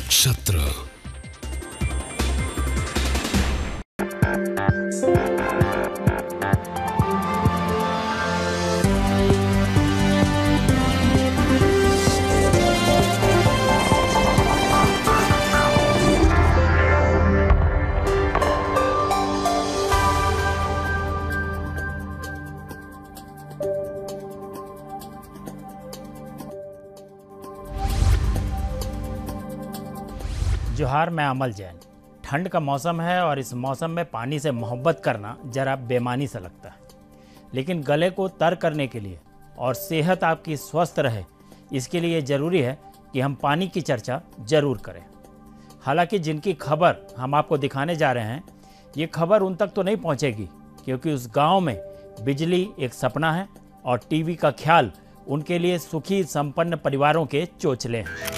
नक्षत्र। जोहार, मैं अमल जैन। ठंड का मौसम है और इस मौसम में पानी से मोहब्बत करना जरा बेमानी सा लगता है, लेकिन गले को तर करने के लिए और सेहत आपकी स्वस्थ रहे, इसके लिए ज़रूरी है कि हम पानी की चर्चा ज़रूर करें। हालांकि जिनकी खबर हम आपको दिखाने जा रहे हैं, ये खबर उन तक तो नहीं पहुंचेगी, क्योंकि उस गांव में बिजली एक सपना है और टीवी का ख्याल उनके लिए सुखी संपन्न परिवारों के चोचले हैं।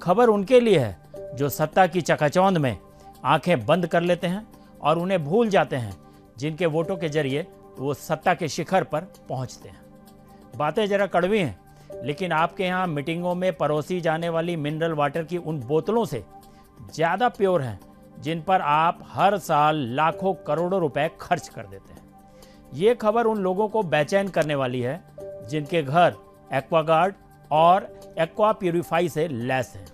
खबर उनके लिए है जो सत्ता की चकाचौंध में आंखें बंद कर लेते हैं और उन्हें भूल जाते हैं, जिनके वोटों के जरिए वो सत्ता के शिखर पर पहुंचते हैं। बातें जरा कड़वी हैं, लेकिन आपके यहाँ मीटिंगों में परोसी जाने वाली मिनरल वाटर की उन बोतलों से ज़्यादा प्योर हैं, जिन पर आप हर साल लाखों करोड़ों रुपए खर्च कर देते हैं। ये खबर उन लोगों को बेचैन करने वाली है जिनके घर एक्वागार्ड और एक्वा प्यूरिफाई से लैस हैं।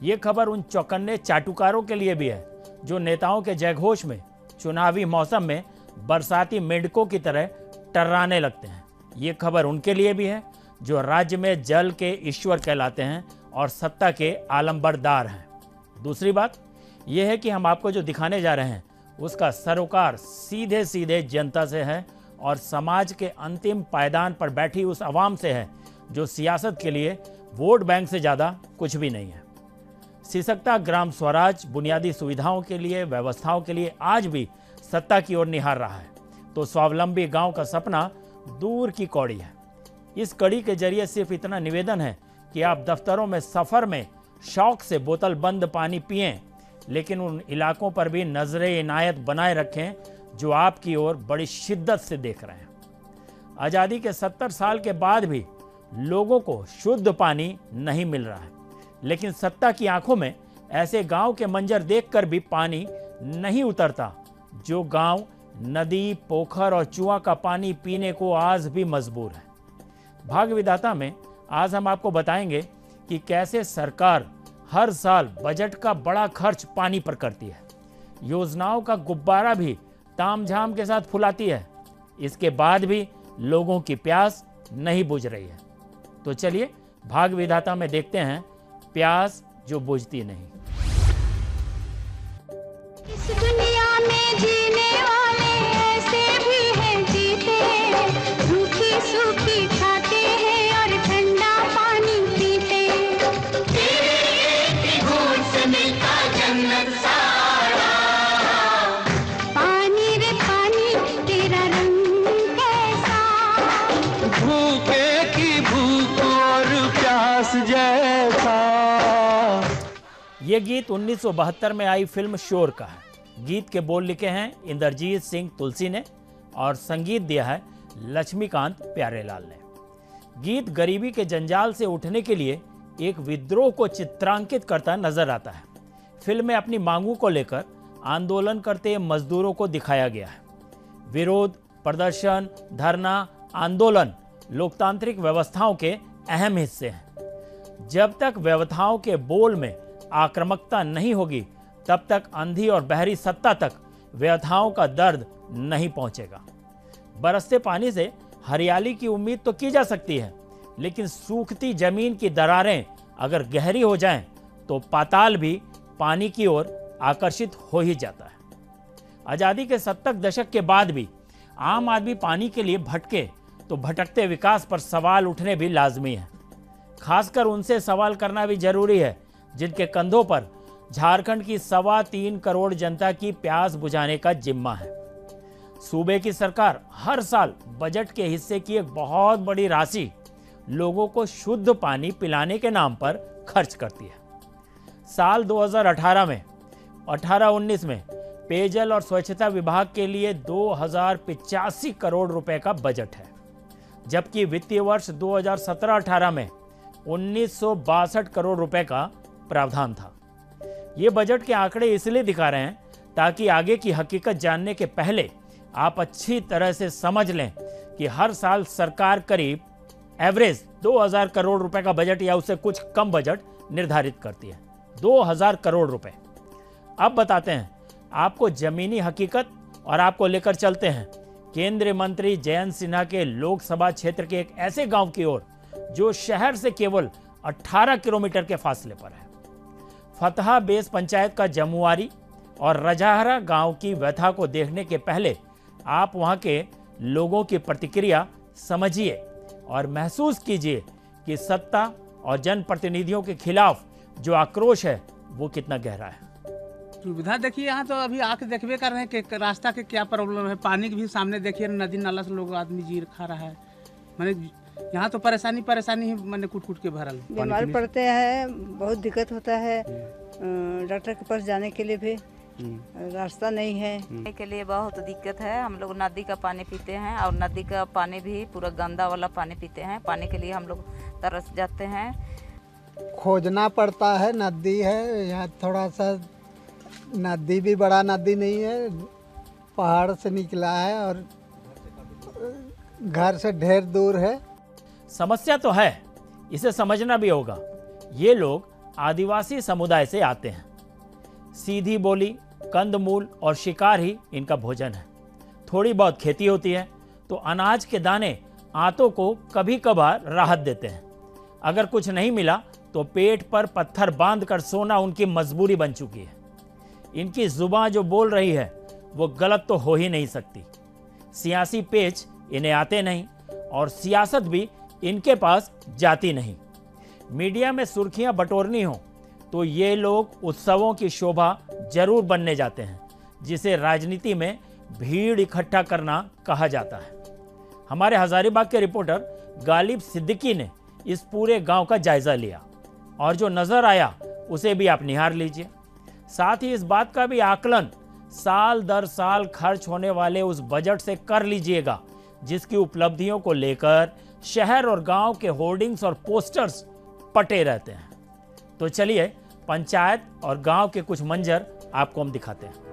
ये खबर उन चौकन्ने चाटुकारों के लिए भी है जो नेताओं के जयघोष में चुनावी मौसम में बरसाती मेंढकों की तरह टर्राने लगते हैं। ये खबर उनके लिए भी है जो राज्य में जल के ईश्वर कहलाते हैं और सत्ता के आलंबरदार हैं। दूसरी बात यह है कि हम आपको जो दिखाने जा रहे हैं उसका सरोकार सीधे सीधे जनता से है और समाज के अंतिम पायदान पर बैठी उस आवाम से है जो सियासत के लिए वोट बैंक से ज़्यादा कुछ भी नहीं है। सिसकता ग्राम स्वराज बुनियादी सुविधाओं के लिए, व्यवस्थाओं के लिए आज भी सत्ता की ओर निहार रहा है, तो स्वावलंबी गांव का सपना दूर की कौड़ी है। इस कड़ी के जरिए सिर्फ इतना निवेदन है कि आप दफ्तरों में सफ़र में शौक से बोतल बंद पानी पिएं, लेकिन उन इलाकों पर भी नजरे इनायत बनाए रखें जो आपकी ओर बड़ी शिद्दत से देख रहे हैं। आज़ादी के 70 साल के बाद भी लोगों को शुद्ध पानी नहीं मिल रहा है, लेकिन सत्ता की आंखों में ऐसे गांव के मंजर देखकर भी पानी नहीं उतरता जो गांव नदी, पोखर और कुआं का पानी पीने को आज भी मजबूर है। भाग्य विधाता में आज हम आपको बताएंगे कि कैसे सरकार हर साल बजट का बड़ा खर्च पानी पर करती है, योजनाओं का गुब्बारा भी तामझाम के साथ फुलाती है, इसके बाद भी लोगों की प्यास नहीं बुझ रही है। तो चलिए भाग्य विधाता में देखते हैं प्यास जो बुझती नहीं। इस दुनिया में जीने वाले ऐसे भी हैं जीते, रूखी सूखी खाते हैं और ठंडा पानी पीते। तेरे एक घूंट से मिलता जन्नत सारा, पानी रे पानी तेरा रंग कैसा, भूखे की भूख और प्यास जैसा। ये गीत 1972 में आई फिल्म शोर का है। गीत के बोल लिखे हैं इंद्रजीत सिंह तुलसी ने और संगीत दिया है लक्ष्मीकांत प्यारेलाल ने। गीत गरीबी के जंजाल से उठने के लिए एक विद्रोह को चित्रांकित करता नजर आता है। फिल्म में अपनी मांगों को लेकर आंदोलन करते मजदूरों को दिखाया गया है। विरोध, प्रदर्शन, धरना, आंदोलन लोकतांत्रिक व्यवस्थाओं के अहम हिस्से हैं। जब तक व्यवस्थाओं के बोल में आक्रामकता नहीं होगी, तब तक अंधी और बहरी सत्ता तक व्यवधाओं का दर्द नहीं पहुंचेगा। बरसते पानी से हरियाली की उम्मीद तो की जा सकती है, लेकिन सूखती जमीन की दरारें अगर गहरी हो जाएं, तो पाताल भी पानी की ओर आकर्षित हो ही जाता है। आज़ादी के 70 दशक के बाद भी आम आदमी पानी के लिए भटके तो भटकते विकास पर सवाल उठने भी लाजमी है। खासकर उनसे सवाल करना भी जरूरी है जिनके कंधों पर झारखंड की 3.25 करोड़ जनता की प्यास बुझाने का जिम्मा है। सूबे की सरकार हर साल बजट के हिस्से की एक बहुत बड़ी राशि लोगों को शुद्ध पानी पिलाने के नाम पर खर्च करती है। साल 2018 में 18-19 में पेयजल और स्वच्छता विभाग के लिए 2085 करोड़ रुपए का बजट है। जबकि वित्तीय वर्ष 2017-18 में 1962 करोड़ रुपए का प्रावधान था। ये बजट के आंकड़े इसलिए दिखा रहे हैं ताकि आगे की हकीकत जानने के पहले आप अच्छी तरह से समझ लें कि हर साल सरकार करीब एवरेज 2000 करोड़ रुपए का बजट या उससे कुछ कम बजट निर्धारित करती है। 2000 करोड़ रुपए। अब बताते हैं आपको जमीनी हकीकत और आपको लेकर चलते हैं केंद्रीय मंत्री जयंत सिन्हा के लोकसभा क्षेत्र के एक ऐसे गांव की ओर जो शहर से केवल 18 किलोमीटर के फासले पर है। फतहा बेस पंचायत का जमुआरी और रजाहरा गांव की व्यथा को देखने के पहले आप वहां के लोगों की प्रतिक्रिया समझिए और महसूस कीजिए कि सत्ता और जनप्रतिनिधियों के खिलाफ जो आक्रोश है वो कितना गहरा है। सुविधा देखिए, यहाँ तो अभी आके देखबे कर रहे हैं कि रास्ता के क्या प्रॉब्लम है। पानी की भी सामने देखिए, नदी नाला से लोग आदमी जी खा रहा है। मैंने यहाँ तो परेशानी ही मैंने कूट के भरल। बीमार पड़ते हैं, बहुत दिक्कत होता है। डॉक्टर के पास जाने के लिए भी रास्ता नहीं है। के लिए बहुत दिक्कत है। हम लोग नदी का पानी पीते हैं और नदी का पानी भी पूरा गंदा वाला पानी पीते हैं। पानी के लिए हम लोग तरस जाते हैं। खोजना पड़ता है। नदी है यहाँ, थोड़ा सा नदी भी बड़ा नदी नहीं है, पहाड़ से निकला है और घर से ढेर दूर है। समस्या तो है, इसे समझना भी होगा। ये लोग आदिवासी समुदाय से आते हैं। सीधी बोली, कंदमूल और शिकार ही इनका भोजन है। थोड़ी बहुत खेती होती है तो अनाज के दाने आंतों को कभी कभार राहत देते हैं। अगर कुछ नहीं मिला तो पेट पर पत्थर बांधकर सोना उनकी मजबूरी बन चुकी है। इनकी जुबान जो बोल रही है वो गलत तो हो ही नहीं सकती। सियासी पेच इन्हें आते नहीं और सियासत भी इनके पास जाती नहीं। मीडिया में सुर्खियां बटोरनी हो तो ये लोग उत्सवों की शोभा जरूर बनने जाते हैं, जिसे राजनीति में भीड़ इकट्ठा करना कहा जाता है। हमारे हजारीबाग के रिपोर्टर गालिब सिद्दीकी ने इस पूरे गांव का जायजा लिया और जो नजर आया उसे भी आप निहार लीजिए। साथ ही इस बात का भी आकलन साल दर साल खर्च होने वाले उस बजट से कर लीजिएगा जिसकी उपलब्धियों को लेकर शहर और गांव के होर्डिंग्स और पोस्टर्स पटे रहते हैं। तो चलिए पंचायत और गांव के कुछ मंजर आपको हम दिखाते हैं।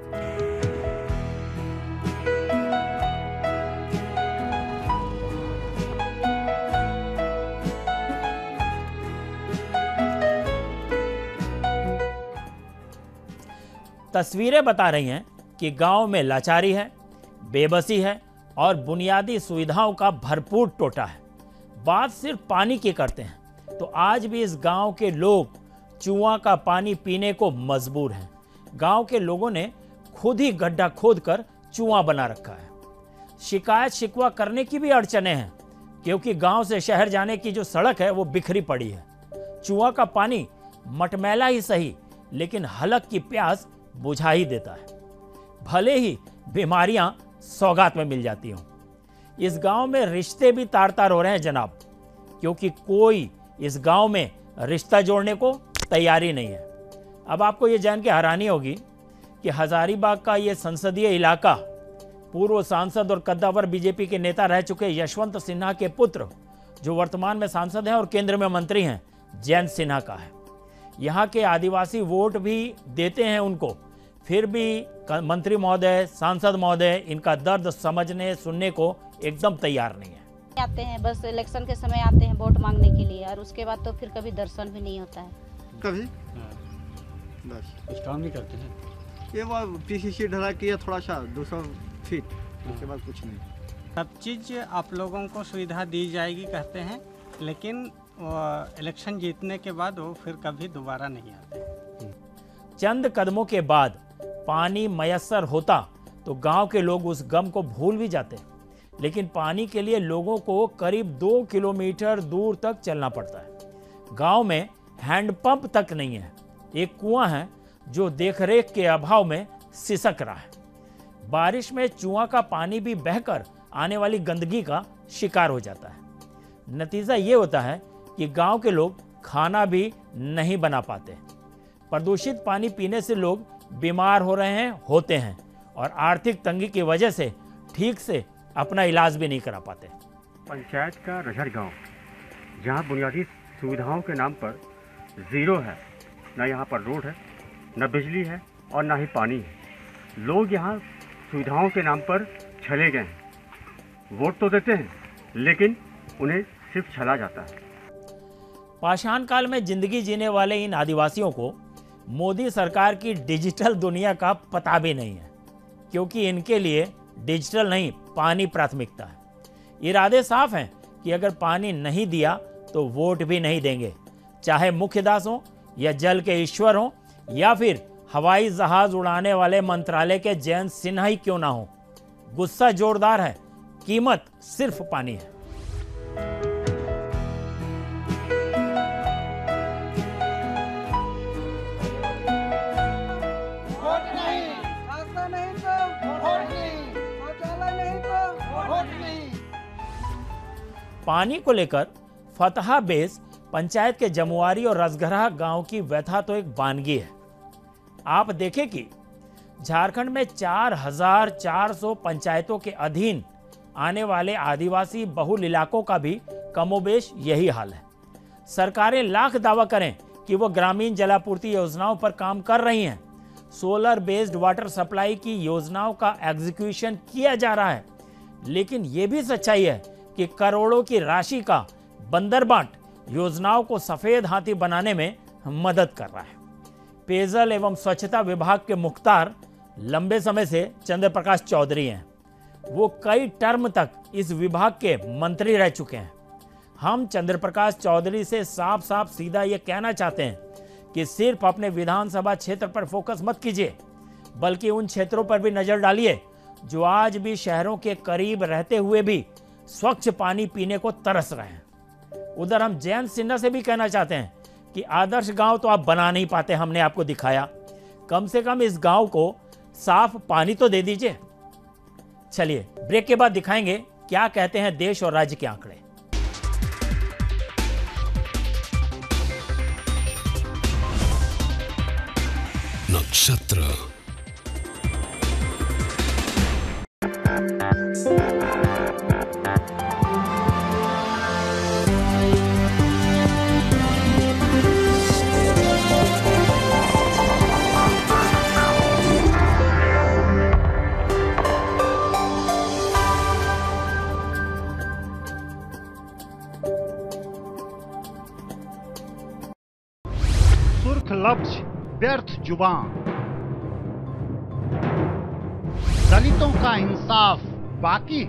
तस्वीरें बता रही हैं कि गांव में लाचारी है, बेबसी है और बुनियादी सुविधाओं का भरपूर टोटा है। बात सिर्फ पानी की करते हैं तो आज भी इस गांव के लोग चूआ का पानी पीने को मजबूर हैं। गांव के लोगों ने खुद ही गड्ढा खोदकर चूआ बना रखा है। शिकायत शिकवा करने की भी अड़चने हैं क्योंकि गांव से शहर जाने की जो सड़क है वो बिखरी पड़ी है। चूआ का पानी मटमैला ही सही लेकिन हलक की प्यास बुझा ही देता है, भले ही बीमारियां सौगात में मिल जाती हों। इस गांव में रिश्ते भी तार तार हो रहे हैं जनाब, क्योंकि कोई इस गांव में रिश्ता जोड़ने को तैयारी नहीं है। अब आपको ये जान के हैरानी होगी कि हजारीबाग का ये संसदीय इलाका पूर्व सांसद और कद्दावर बीजेपी के नेता रह चुके यशवंत सिन्हा के पुत्र, जो वर्तमान में सांसद हैं और केंद्र में मंत्री हैं, जयंत सिन्हा का है। यहाँ के आदिवासी वोट भी देते हैं उनको, फिर भी मंत्री महोदय, सांसद महोदय इनका दर्द समझने सुनने को एकदम तैयार नहीं है। आते हैं बस इलेक्शन के समय आते हैं वोट मांगने के लिए और उसके बाद तो फिर कभी दर्शन भी नहीं होता है। कभी बस कुछ काम नहीं करते हैं। ये वो पीसीसी ढला किया थोड़ा सा 200 फीट, उसके बाद कुछ नहीं। सब चीज़ आप लोगों को सुविधा दी जाएगी कहते हैं, लेकिन इलेक्शन जीतने के बाद वो फिर कभी दोबारा नहीं आते। चंद कदमों के बाद पानी मयस्सर होता तो गांव के लोग उस गम को भूल भी जाते, लेकिन पानी के लिए लोगों को करीब 2 किलोमीटर दूर तक चलना पड़ता है। गांव में हैंडपंप तक नहीं है। एक कुआं है जो देखरेख के अभाव में सिसक रहा है। बारिश में चूआ का पानी भी बहकर आने वाली गंदगी का शिकार हो जाता है। नतीजा ये होता है कि गांव के लोग खाना भी नहीं बना पाते। प्रदूषित पानी पीने से लोग बीमार हो रहे हैं, होते हैं और आर्थिक तंगी की वजह से ठीक से अपना इलाज भी नहीं करा पाते। पंचायत का रजहर गांव, जहां बुनियादी सुविधाओं के नाम पर ज़ीरो है। न यहाँ पर रोड है, न बिजली है और न ही पानी है। लोग यहाँ सुविधाओं के नाम पर छले गए हैं। वोट तो देते हैं, लेकिन उन्हें सिर्फ छला जाता है। पाषाण काल में जिंदगी जीने वाले इन आदिवासियों को मोदी सरकार की डिजिटल दुनिया का पता भी नहीं है, क्योंकि इनके लिए डिजिटल नहीं, पानी प्राथमिकता है। इरादे साफ हैं कि अगर पानी नहीं दिया तो वोट भी नहीं देंगे, चाहे मुख्यदास हो या जल के ईश्वर हो या फिर हवाई जहाज उड़ाने वाले मंत्रालय के जयंत सिन्हा ही क्यों ना हो। गुस्सा जोरदार है, कीमत सिर्फ पानी है। पानी को लेकर फतहा बेस पंचायत के जमुआरी और रसघरा गांव की व्यथा तो एक वानगी है। आप देखें कि झारखंड में 4,400 पंचायतों के अधीन आने वाले आदिवासी बहुल इलाकों का भी कमोबेश यही हाल है। सरकारें लाख दावा करें कि वो ग्रामीण जलापूर्ति योजनाओं पर काम कर रही हैं, सोलर बेस्ड वाटर सप्लाई की योजनाओं का एग्जीक्यूशन किया जा रहा है, लेकिन ये भी सच्चाई है कि करोड़ों की राशि का बंदरबाट योजनाओं को सफेद हाथी बनाने में मदद कर रहा है। पेयजल एवं स्वच्छता विभाग के मुख्तार लंबे समय से चंद्र प्रकाश चौधरी हैं। वो कई टर्म तक इस विभाग के मंत्री रह चुके हैं। हम चंद्र प्रकाश चौधरी से साफ साफ सीधा ये कहना चाहते हैं कि सिर्फ अपने विधानसभा क्षेत्र पर फोकस मत कीजिए, बल्कि उन क्षेत्रों पर भी नजर डालिए जो आज भी शहरों के करीब रहते हुए भी स्वच्छ पानी पीने को तरस रहे हैं। उधर हम जयंत सिन्हा से भी कहना चाहते हैं कि आदर्श गांव तो आप बना नहीं पाते, हमने आपको दिखाया, कम से कम इस गांव को साफ पानी तो दे दीजिए। चलिए ब्रेक के बाद दिखाएंगे क्या कहते हैं देश और राज्य के आंकड़े। नक्षत्र लफ्ज व्यर्थ जुबान, दलितों का इंसाफ बाकी,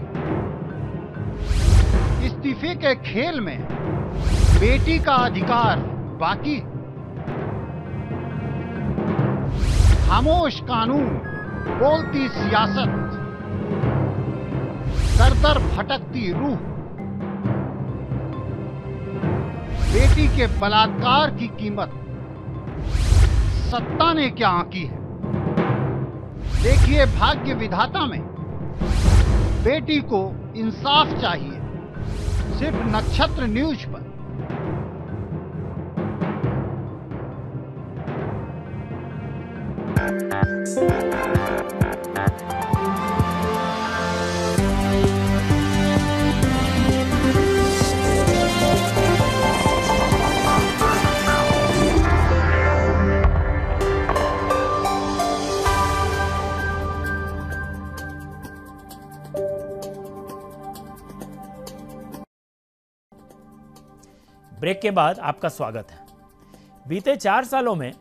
इस्तीफे के खेल में बेटी का अधिकार बाकी, खामोश कानून बोलती सियासत, दर दर भटकती रूह, बेटी के बलात्कार की कीमत सत्ता ने क्या आंकी है। देखिए भाग्य विधाता में बेटी को इंसाफ चाहिए, सिर्फ नक्षत्र न्यूज पर। ब्रेक के बाद आपका स्वागत है। बीते 4 सालों में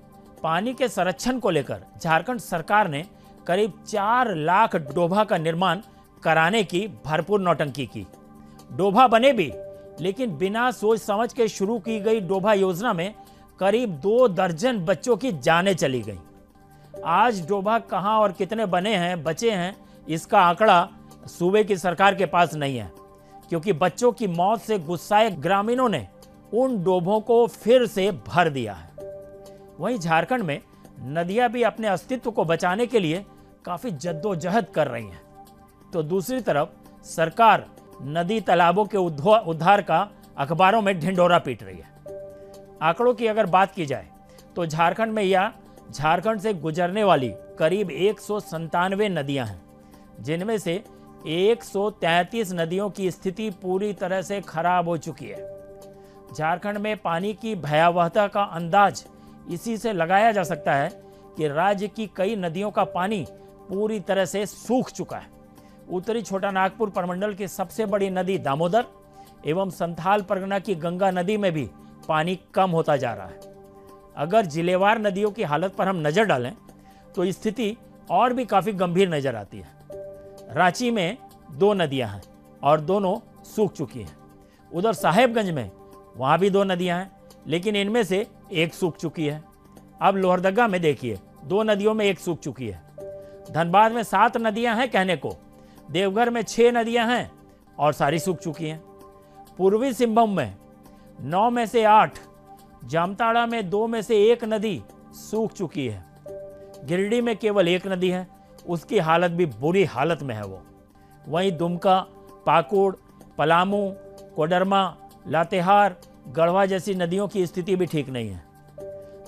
पानी के संरक्षण को लेकर झारखंड सरकार ने करीब 4 लाख डोभा का निर्माण कराने की भरपूर नौटंकी की। डोभा बने भी, लेकिन बिना सोच समझ के शुरू की गई डोभा योजना में करीब 2 दर्जन बच्चों की जानें चली गई। आज डोभा कहां और कितने बने हैं, बचे हैं, इसका आंकड़ा सूबे की सरकार के पास नहीं है, क्योंकि बच्चों की मौत से गुस्साए ग्रामीणों ने उन डोभों को फिर से भर दिया है। वहीं झारखंड में नदियां भी अपने अस्तित्व को बचाने के लिए काफी जद्दोजहद कर रही हैं, तो दूसरी तरफ सरकार नदी तालाबों के उद्धार का अखबारों में ढिंढोरा पीट रही है। आंकड़ों की अगर बात की जाए तो झारखंड में या झारखंड से गुजरने वाली करीब 197 नदियां हैं, जिनमें से 133 नदियों की स्थिति पूरी तरह से खराब हो चुकी है। झारखंड में पानी की भयावहता का अंदाज इसी से लगाया जा सकता है कि राज्य की कई नदियों का पानी पूरी तरह से सूख चुका है। उत्तरी छोटा नागपुर प्रमंडल की सबसे बड़ी नदी दामोदर एवं संथाल परगना की गंगा नदी में भी पानी कम होता जा रहा है। अगर जिलेवार नदियों की हालत पर हम नजर डालें तो स्थिति और भी काफी गंभीर नजर आती है। रांची में 2 नदियां हैं और दोनों सूख चुकी हैं। उधर साहेबगंज में वहां भी 2 नदियां हैं, लेकिन इनमें से एक सूख चुकी है। अब लोहरदगा में देखिए 2 नदियों में एक सूख चुकी है। धनबाद में 7 नदियां हैं कहने को, देवघर में 6 नदियां हैं और सारी सूख चुकी हैं। पूर्वी सिंहभूम में 9 में से 8, जामताड़ा में 2 में से 1 नदी सूख चुकी है। गिरिडीह में केवल 1 नदी है, उसकी हालत भी बुरी हालत में है वो। वहीं दुमका, पाकुड़, पलामू, कोडरमा, लातेहार, गढ़वा जैसी नदियों की स्थिति भी ठीक नहीं है।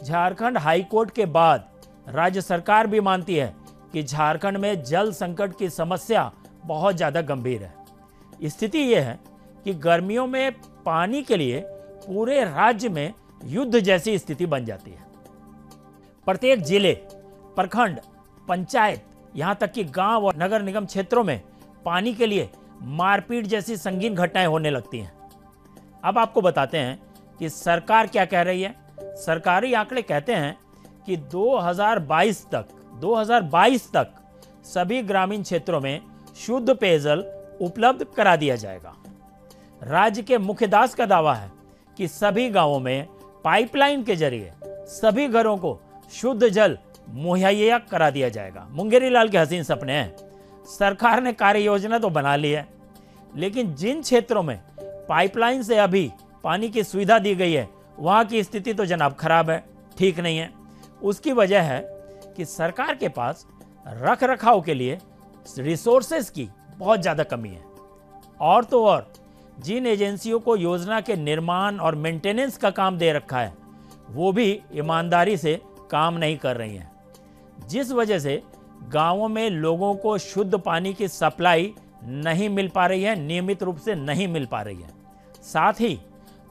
झारखंड हाईकोर्ट के बाद राज्य सरकार भी मानती है कि झारखंड में जल संकट की समस्या बहुत ज़्यादा गंभीर है। स्थिति यह है कि गर्मियों में पानी के लिए पूरे राज्य में युद्ध जैसी स्थिति बन जाती है। प्रत्येक जिले, प्रखंड, पंचायत, यहाँ तक कि गांव और नगर निगम क्षेत्रों में पानी के लिए मारपीट जैसी संगीन घटनाएं होने लगती हैं। अब आपको बताते हैं कि सरकार क्या कह रही है। सरकारी आंकड़े कहते हैं कि 2022 तक सभी ग्रामीण क्षेत्रों में शुद्ध पेयजल उपलब्ध करा दिया जाएगा। राज्य के मुख्यदास का दावा है कि सभी गांवों में पाइपलाइन के जरिए सभी घरों को शुद्ध जल मुहैया करा दिया जाएगा। मुंगेरी लाल के हसीन सपने हैं। सरकार ने कार्य योजना तो बना ली है, लेकिन जिन क्षेत्रों में पाइपलाइन से अभी पानी की सुविधा दी गई है वहां की स्थिति तो जनाब खराब है, ठीक नहीं है। उसकी वजह है कि सरकार के पास रख रखाव के लिए रिसोर्सेज की बहुत ज़्यादा कमी है। और तो और जिन एजेंसियों को योजना के निर्माण और मेंटेनेंस का काम दे रखा है वो भी ईमानदारी से काम नहीं कर रही हैं, जिस वजह से गांवों में लोगों को शुद्ध पानी की सप्लाई नहीं मिल पा रही है, नियमित रूप से नहीं मिल पा रही है। साथ ही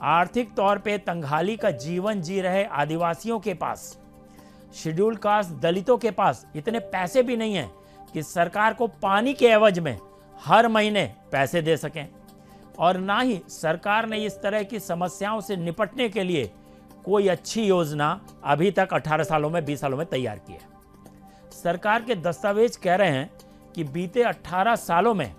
आर्थिक तौर पे तंगहाली का जीवन जी रहे आदिवासियों के पास, शेड्यूल कास्ट दलितों के पास इतने पैसे भी नहीं हैं कि सरकार को पानी के एवज में हर महीने पैसे दे सकें, और ना ही सरकार ने इस तरह की समस्याओं से निपटने के लिए कोई अच्छी योजना अभी तक 18 सालों में 20 सालों में तैयार की है। सरकार के दस्तावेज कह रहे हैं कि बीते 18 सालों में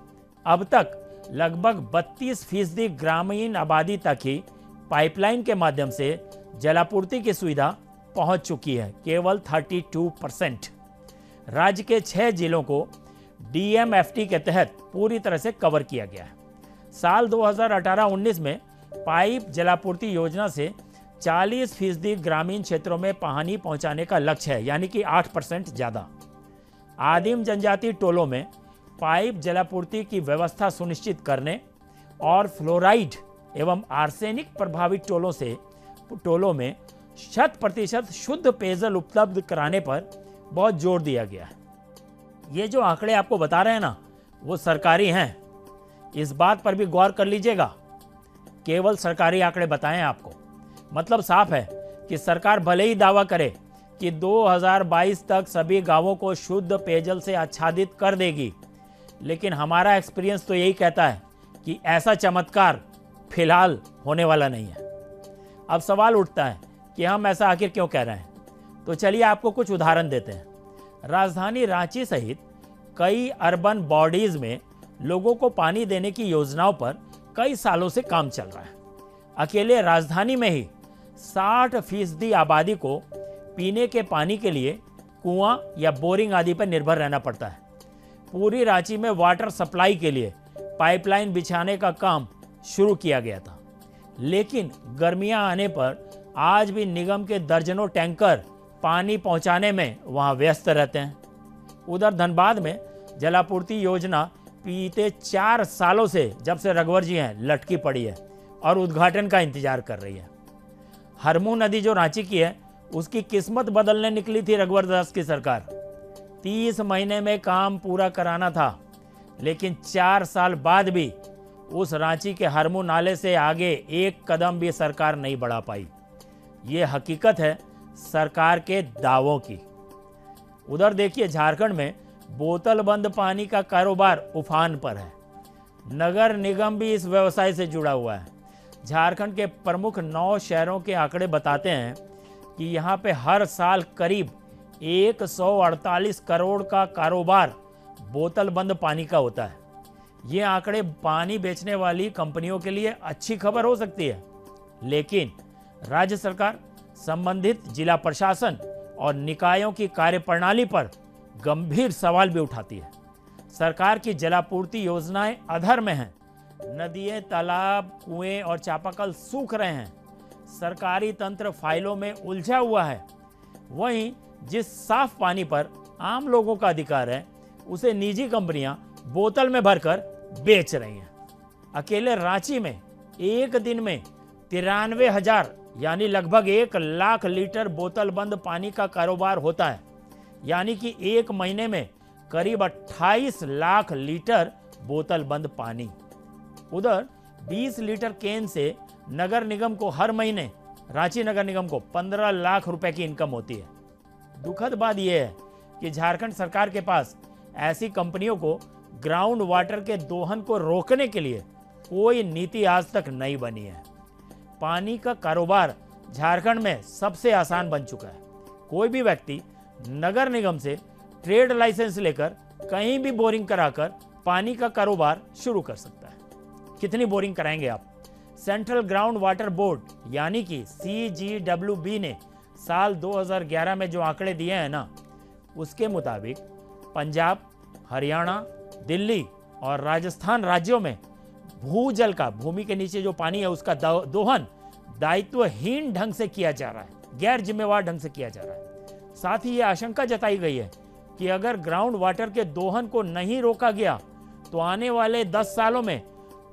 अब तक लगभग 32% ग्रामीण आबादी तक ही पाइपलाइन के माध्यम से जलापूर्ति की सुविधा पहुंच चुकी है, केवल 32%। राज्य के 6 जिलों को डीएमएफटी के तहत पूरी तरह से कवर किया गया है। साल 2018-19 में पाइप जलापूर्ति योजना से 40% ग्रामीण क्षेत्रों में पानी पहुंचाने का लक्ष्य है, यानी कि 8% ज़्यादा। आदिम जनजाति टोलों में पाइप जलापूर्ति की व्यवस्था सुनिश्चित करने और फ्लोराइड एवं आर्सेनिक प्रभावित टोलों में 100% शुद्ध पेयजल उपलब्ध कराने पर बहुत जोर दिया गया है। ये जो आंकड़े आपको बता रहे हैं ना, वो सरकारी हैं, इस बात पर भी गौर कर लीजिएगा। केवल सरकारी आंकड़े बताएं आपको, मतलब साफ है कि सरकार भले ही दावा करे कि 2022 तक सभी गांवों को शुद्ध पेयजल से आच्छादित कर देगी, लेकिन हमारा एक्सपीरियंस तो यही कहता है कि ऐसा चमत्कार फिलहाल होने वाला नहीं है। अब सवाल उठता है कि हम ऐसा आखिर क्यों कह रहे हैं, तो चलिए आपको कुछ उदाहरण देते हैं। राजधानी रांची सहित कई अर्बन बॉडीज में लोगों को पानी देने की योजनाओं पर कई सालों से काम चल रहा है। अकेले राजधानी में ही 60% आबादी को पीने के पानी के लिए कुआं या बोरिंग आदि पर निर्भर रहना पड़ता है। पूरी रांची में वाटर सप्लाई के लिए पाइपलाइन बिछाने का काम शुरू किया गया था, लेकिन गर्मियां आने पर आज भी निगम के दर्जनों टैंकर पानी पहुंचाने में वहां व्यस्त रहते हैं। उधर धनबाद में जलापूर्ति योजना बीते 4 सालों से, जब से रघुवर जी हैं, लटकी पड़ी है और उद्घाटन का इंतजार कर रही है। हरमू नदी जो रांची की है, उसकी किस्मत बदलने निकली थी रघुवर दास की सरकार। 30 महीने में काम पूरा कराना था, लेकिन 4 साल बाद भी उस रांची के हरमू नाले से आगे एक कदम भी सरकार नहीं बढ़ा पाई। ये हकीकत है सरकार के दावों की। उधर देखिए झारखंड में बोतल बंद पानी का कारोबार उफान पर है। नगर निगम भी इस व्यवसाय से जुड़ा हुआ है। झारखंड के प्रमुख 9 शहरों के आंकड़े बताते हैं कि यहाँ पे हर साल करीब 148 करोड़ का कारोबार बोतल बंद पानी का होता है। ये आंकड़े पानी बेचने वाली कंपनियों के लिए अच्छी खबर हो सकती है, लेकिन राज्य सरकार, संबंधित जिला प्रशासन और निकायों की कार्यप्रणाली पर गंभीर सवाल भी उठाती है। सरकार की जलापूर्ति योजनाएं अधर में हैं। नदियां, तालाब, कुएं और चापाकल सूख रहे हैं। सरकारी तंत्र फाइलों में उलझा हुआ है। वहीं जिस साफ पानी पर आम लोगों का अधिकार है, उसे निजी कंपनियां बोतल में भरकर बेच रही हैं। अकेले रांची में एक दिन में 93,000 यानी लगभग 1 लाख लीटर बोतल बंद पानी का कारोबार होता है। यानी कि एक महीने में करीब 28 लाख लीटर बोतल बंद पानी। उधर 20 लीटर कैन से नगर निगम को हर महीने, रांची नगर निगम को 15 लाख रुपए की इनकम होती है। दुखद बात यह है कि झारखंड सरकार के पास ऐसी कंपनियों को ग्राउंड वाटर के दोहन को रोकने के लिए कोई नीति आज तक नहीं बनी है। पानी का कारोबार झारखंड में सबसे आसान बन चुका है। कोई भी व्यक्ति नगर निगम से ट्रेड लाइसेंस लेकर कहीं भी बोरिंग कराकर पानी का कारोबार शुरू कर सकता है। कितनी बोरिंग कराएंगे आप? सेंट्रल ग्राउंड वाटर बोर्ड यानी कि CGWB ने साल 2011 में जो आंकड़े दिए हैं ना, उसके मुताबिक पंजाब, हरियाणा, दिल्ली और राजस्थान राज्यों में भूजल का, भूमि के नीचे जो पानी है उसका दोहन दायित्वहीन ढंग से किया जा रहा है, गैर जिम्मेवार ढंग से किया जा रहा है। साथ ही ये आशंका जताई गई है कि अगर ग्राउंड वाटर के दोहन को नहीं रोका गया तो आने वाले 10 सालों में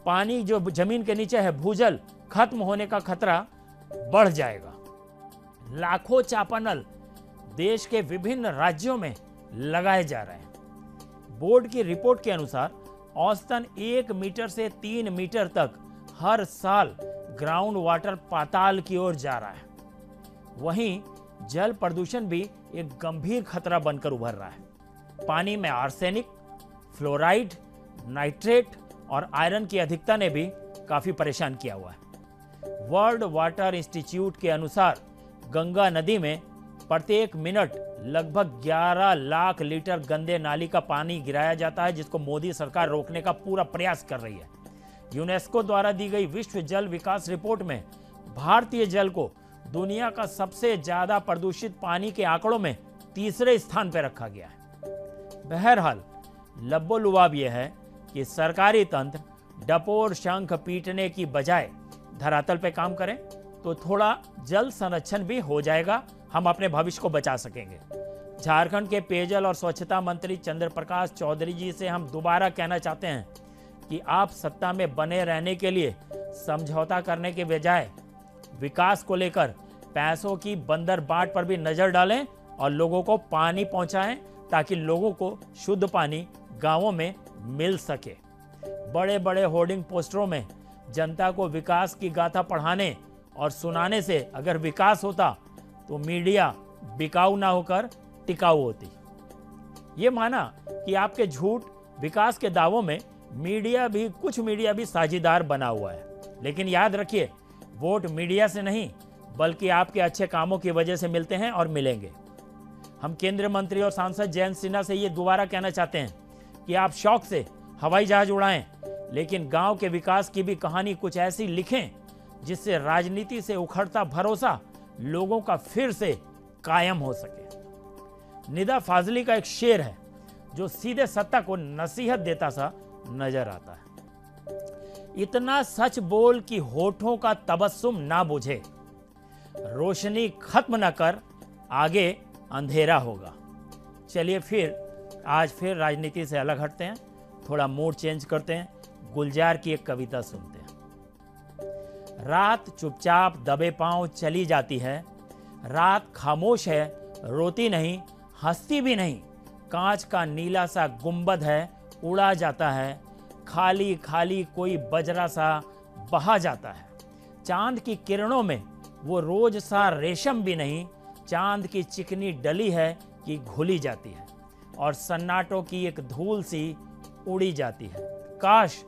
पानी जो जमीन के नीचे है, भूजल खत्म होने का खतरा बढ़ जाएगा। लाखों चापानल देश के विभिन्न राज्यों में लगाए जा रहे हैं। बोर्ड की रिपोर्ट के अनुसार औसतन 1 मीटर से 3 मीटर तक हर साल ग्राउंड वाटर पाताल की ओर जा रहा है। वहीं जल प्रदूषण भी एक गंभीर खतरा बनकर उभर रहा है। पानी में आर्सेनिक, फ्लोराइड, नाइट्रेट और आयरन की अधिकता ने भी काफी परेशान किया हुआ है। वर्ल्ड वाटर इंस्टीट्यूट के अनुसार गंगा नदी में प्रत्येक मिनट लगभग 11 लाख लीटर गंदे नाली का पानी गिराया जाता है, जिसको मोदी सरकार रोकने का पूरा प्रयास कर रही है। यूनेस्को द्वारा दी गई विश्व जल विकास रिपोर्ट में भारतीय जल को दुनिया का सबसे ज्यादा प्रदूषित पानी के आंकड़ों में 3रे स्थान पर रखा गया है। बहरहाल लब्बो-लुआब यह है कि सरकारी तंत्र डपोर शंख पीटने की बजाय धरातल पे काम करें तो थोड़ा जल संरक्षण भी हो जाएगा, हम अपने भविष्य को बचा सकेंगे। झारखंड के पेयजल और स्वच्छता मंत्री चंद्र प्रकाश चौधरी जी से हम दोबारा कहना चाहते हैं कि आप सत्ता में बने रहने के लिए समझौता करने के बजाय विकास को लेकर पैसों की बंदर बाट पर भी नजर डालें और लोगों को पानी पहुंचाएं, ताकि लोगों को शुद्ध पानी गांवों में मिल सके। बड़े बड़े होर्डिंग पोस्टरों में जनता को विकास की गाथा पढ़ाने और सुनाने से अगर विकास होता तो मीडिया बिकाऊ ना होकर टिकाऊ होती। ये माना कि आपके झूठ विकास के दावों में कुछ मीडिया भी साझीदार बना हुआ है, लेकिन याद रखिए, वोट मीडिया से नहीं बल्कि आपके अच्छे कामों की वजह से मिलते हैं और मिलेंगे। हम केंद्रीय मंत्री और सांसद जयंत सिन्हा से ये दोबारा कहना चाहते हैं कि आप शौक से हवाई जहाज उड़ाएं, लेकिन गांव के विकास की भी कहानी कुछ ऐसी लिखें जिससे राजनीति से उखड़ता भरोसा लोगों का फिर से कायम हो सके। निदा फाजली का एक शेर है जो सीधे सत्ता को नसीहत देता सा नजर आता है। इतना सच बोल कि होठों का तबस्सुम ना बुझे, रोशनी खत्म न कर, आगे अंधेरा होगा। चलिए आज फिर राजनीति से अलग हटते हैं, थोड़ा मूड चेंज करते हैं। गुलजार की एक कविता सुनते हैं। रात चुपचाप दबे पांव चली जाती है, रात खामोश है, रोती नहीं, हंसती भी नहीं। कांच का नीला सा गुंबद है, उड़ा जाता है, खाली खाली कोई बजरा सा बहा जाता है। चांद की किरणों में वो रोज सा रेशम भी नहीं, चांद की चिकनी डली है कि घुली जाती है और सन्नाटों की एक धूल सी उड़ी जाती है। काश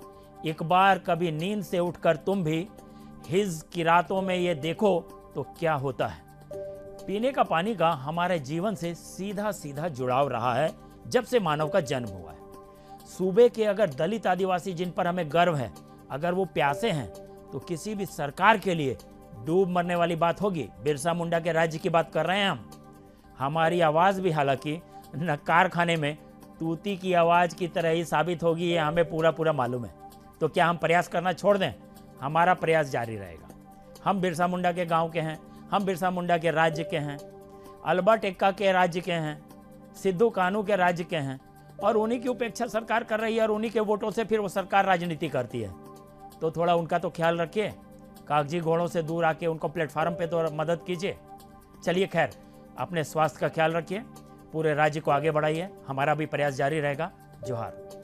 एक बार कभी नींद से उठकर तुम भी हिज की रातों में ये देखो तो क्या होता है। पीने का पानी का हमारे जीवन से सीधा सीधा जुड़ाव रहा है जब से मानव का जन्म हुआ है। सूबे के अगर दलित आदिवासी जिन पर हमें गर्व है, अगर वो प्यासे हैं तो किसी भी सरकार के लिए डूब मरने वाली बात होगी। बिरसा मुंडा के राज्य की बात कर रहे हैं हम। हमारी आवाज़ भी हालांकि न कारखाने में तूती की आवाज़ की तरह ही साबित होगी, ये हमें पूरा मालूम है। तो क्या हम प्रयास करना छोड़ दें? हमारा प्रयास जारी रहेगा। हम बिरसा मुंडा के गांव के हैं, हम बिरसा मुंडा के राज्य के हैं, अल्बर्ट एक्का के राज्य के हैं, सिद्धू कानू के राज्य के हैं, और उन्हीं की उपेक्षा सरकार कर रही है और उन्हीं के वोटों से फिर वो सरकार राजनीति करती है। तो थोड़ा उनका तो ख्याल रखिए, कागजी घोड़ों से दूर आके उनको प्लेटफार्म पे तो मदद कीजिए। चलिए खैर, अपने स्वास्थ्य का ख्याल रखिए, पूरे राज्य को आगे बढ़ाइए। हमारा भी प्रयास जारी रहेगा। जोहार।